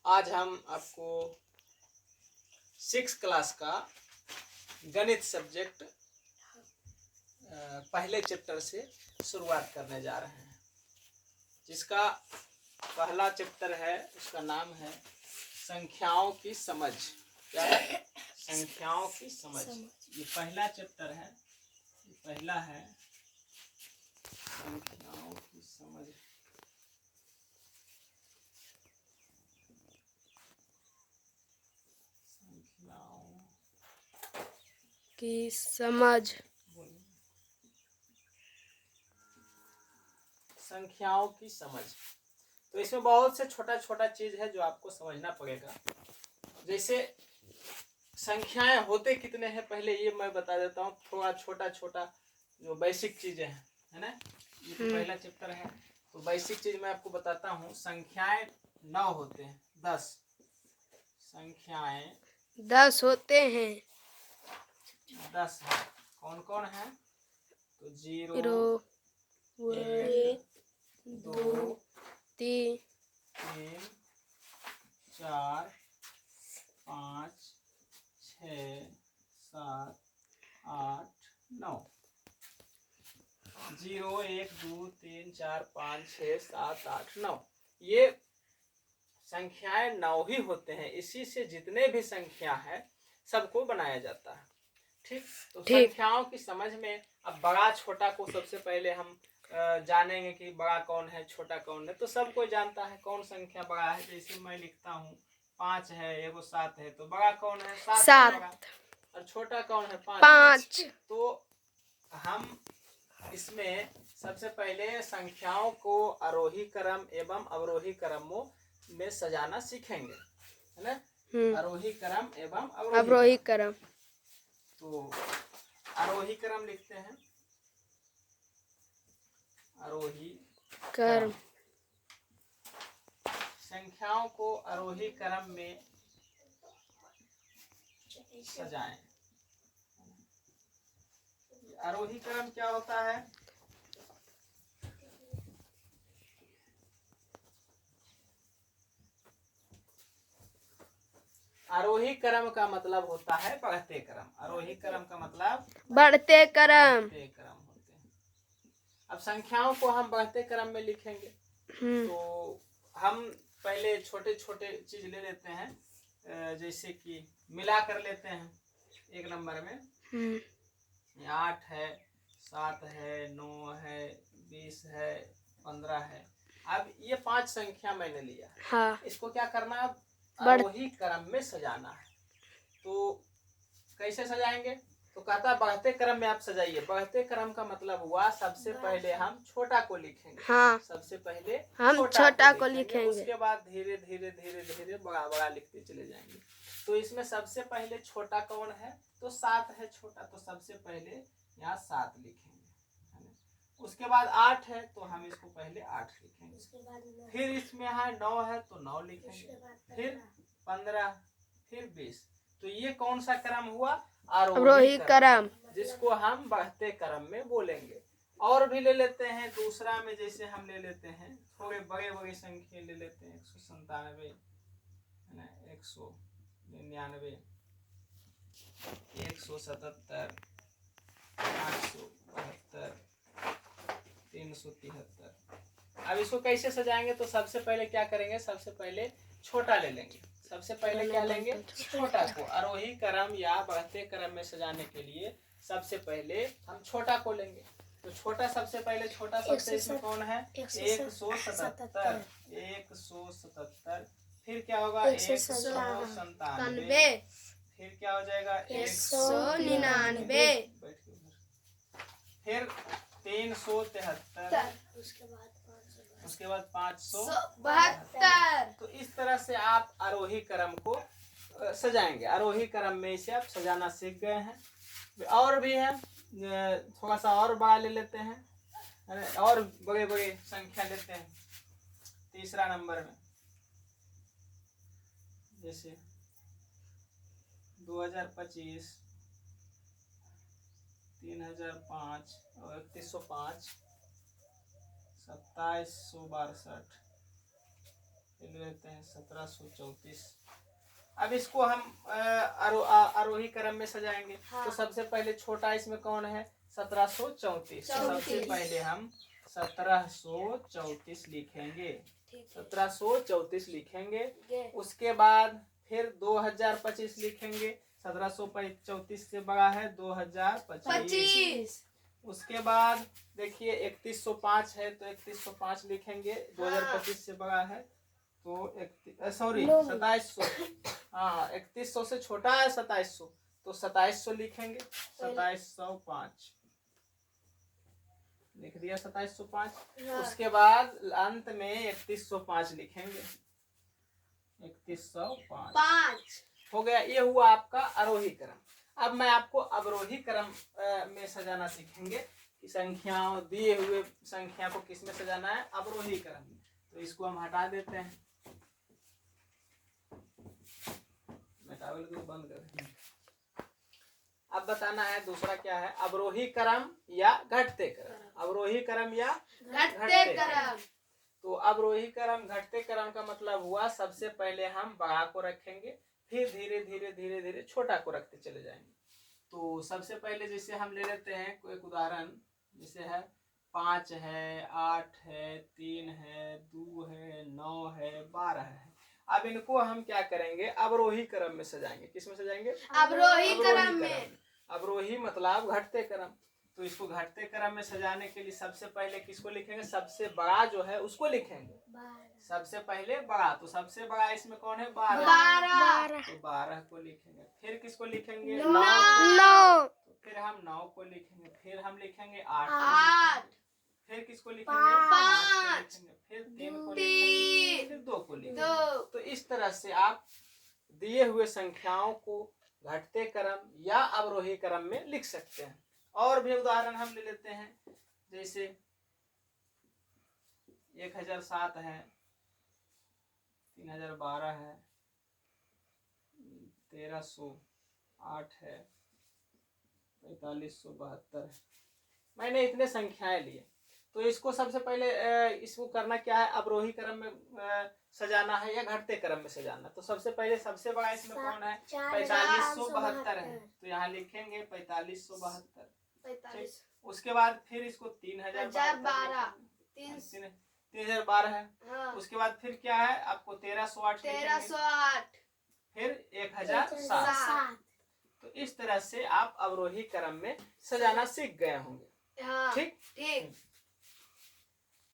आज हम आपको 6 क्लास का गणित सब्जेक्ट पहले चैप्टर से शुरुआत करने जा रहे हैं, जिसका पहला चैप्टर है, उसका नाम है संख्याओं की समझ। क्या है? संख्याओं की समझ। ये पहला चैप्टर है, ये पहला है संख्याओं की समझ। की समझ। संख्याओं की समझ। तो इसमें बहुत से छोटा छोटा चीज है जो आपको समझना पड़ेगा। जैसे संख्याएं होते कितने हैं, पहले ये मैं बता देता हूँ। थोड़ा छोटा छोटा जो बेसिक चीजें हैं, है ना, ये तो पहला चैप्टर है। तो बेसिक चीज मैं आपको बताता हूँ। संख्याएं 9 होते हैं, 10 संख्याएं 10 होते हैं। 10 है। कौन कौन है? तो 0 1 2 3 4 5 6 7 8 9। 0 1 2 3 4 5 6 7 8 9। ये संख्याएं 9 ही होते हैं। इसी से जितने भी संख्या है सबको बनाया जाता है। ठीक। तो संख्याओं की समझ में अब बड़ा छोटा को सबसे पहले हम जानेंगे कि बड़ा कौन है, छोटा कौन है। तो सब कोई जानता है कौन संख्या बड़ा है। जैसे मैं लिखता हूँ 5 है, एगो 7 है, तो बड़ा कौन है? 7। और छोटा कौन है? 5। तो हम इसमें सबसे पहले संख्याओं को आरोही क्रम एवं अवरोही क्रमों में सजाना सीखेंगे, है ना। आरोही क्रम एवं अवरोही क्रम। तो आरोही क्रम लिखते हैं, आरोही क्रम। संख्याओं को आरोही क्रम में सजाएं। आरोही क्रम क्या होता है? आरोही क्रम का मतलब होता है बढ़ते क्रम। आरोही क्रम का मतलब बढ़ते क्रम होते हैं। अब संख्याओं को हम बढ़ते क्रम में लिखेंगे। तो हम पहले छोटे छोटे चीज ले लेते हैं, जैसे कि मिला कर लेते हैं। 1 नंबर में 8 है, 7 है, 9 है, 20 है, 15 है। अब ये 5 संख्या मैंने लिया। हाँ। इसको क्या करना है? आरोही क्रम में सजाना है। तो कैसे सजाएंगे? तो कहता है बढ़ते क्रम में आप सजाइए। बढ़ते क्रम का मतलब हुआ सबसे पहले हम छोटा को लिखेंगे। हाँ। सबसे पहले हम छोटा को लिखेंगे। उसके बाद धीरे धीरे धीरे धीरे बड़ा बड़ा लिखते चले जाएंगे। तो इसमें सबसे पहले छोटा कौन है? तो 7 है छोटा। तो सबसे पहले यहाँ 7 लिखेंगे। उसके बाद 8 है तो हम इसको पहले 8 लिखेंगे। फिर इसमें है 9 है तो 9 लिखेंगे। फिर 15, फिर 20। तो ये कौन सा क्रम हुआ? आरोही क्रम, जिसको हम बढ़ते क्रम में बोलेंगे। और भी ले लेते हैं दूसरा में। जैसे हम ले लेते हैं थोड़े बड़े बड़े संख्या ले लेते हैं। 197, 199, 177, 872, 373। अब इसको कैसे सजाएंगे? तो सबसे पहले क्या करेंगे? सबसे पहले छोटा ले लेंगे। सबसे पहले क्या लेंगे? छोटा को। आरोही क्रम या बढ़ते क्रम में सजाने के लिए सबसे पहले हम छोटा को लेंगे। तो छोटा सबसे पहले छोटा सबसे इसमें कौन है? 177। 177। फिर क्या होगा? 197। फिर क्या हो जाएगा? 199। फिर 373। उसके बाद 572। तो इस तरह से आप आरोही क्रम को सजाएंगे। आरोही क्रम में इसे आप सजाना सीख गए हैं। और भी है, थोड़ा सा और बड़ा ले लेते हैं, और बड़े बड़े संख्या लेते हैं। तीसरा नंबर में जैसे 2025, 3005 और 3105, 2762, ले लेते हैं 1734। अब इसको हम आरोही क्रम में सजाएंगे। हाँ। तो सबसे पहले छोटा इसमें कौन है? 1734। तो सबसे पहले हम 1734 लिखेंगे। 1734 लिखेंगे। उसके बाद फिर 2025 लिखेंगे। 1734 से बड़ा है 2025। उसके बाद देखिए 3105 है तो 3105 लिखेंगे। 2025 से बड़ा है तो 2700। हाँ, 3100 से छोटा है 2700 तो 2700 लिखेंगे। 2705 लिख दिया 2705। उसके बाद अंत में 3105 लिखेंगे। 3105 हो गया। ये हुआ आपका आरोही क्रम। अब मैं आपको अवरोही क्रम में सजाना सीखेंगे कि संख्याओं दिए हुए संख्या को किस में सजाना है? अवरोही क्रम में। तो इसको हम हटा देते हैं। बंद कर। अब बताना है दूसरा क्या है? अवरोही क्रम या घटते क्रम। अवरोही क्रम या घटते क्रम। तो अवरोही क्रम घटते क्रम का मतलब हुआ सबसे पहले हम बड़ा को रखेंगे, फिर धीरे धीरे धीरे धीरे छोटा को रखते चले जाएंगे। तो सबसे पहले जैसे हम ले लेते हैं कोई एक उदाहरण, जैसे है 5 है, 8 है, 3 है, 2 है, 9 है, 12 है। अब इनको हम क्या करेंगे? अवरोही क्रम में सजाएंगे। किस में सजाएंगे? अवरोही क्रम में। अवरोही मतलब घटते क्रम। तो इसको घटते क्रम में सजाने के लिए सबसे पहले किसको लिखेंगे? सबसे बड़ा जो है उसको लिखेंगे। सबसे पहले बड़ा, तो सबसे बड़ा इसमें कौन है? 12। तो 12 को लिखेंगे। फिर किसको लिखेंगे? 9। तो फिर हम 9 को लिखेंगे। फिर हम लिखेंगे 8। फिर किसको लिखेंगे? 5 को लिखेंगे। फिर 3 को लिखेंगे। फिर 2 को लिखेंगे। तो इस तरह से आप दिए हुए संख्याओं को घटते क्रम या अवरोही क्रम में लिख सकते हैं। और भी उदाहरण हम ले लेते हैं, जैसे 1007 है, 3012 है, 1308 है, 4572 है। मैंने इतने संख्याएं लिए। तो इसको सबसे पहले इसको करना क्या है? अवरोही क्रम में सजाना है या घटते क्रम में सजाना। तो सबसे पहले सबसे बड़ा इसमें कौन है? 4572 है। तो यहाँ लिखेंगे 4572। उसके बाद फिर इसको 3012 है। हाँ। उसके बाद फिर क्या है आपको? 1308। फिर 1007। तो इस तरह से आप अवरोही क्रम में सजाना सीख गए होंगे। हाँ, ठीक।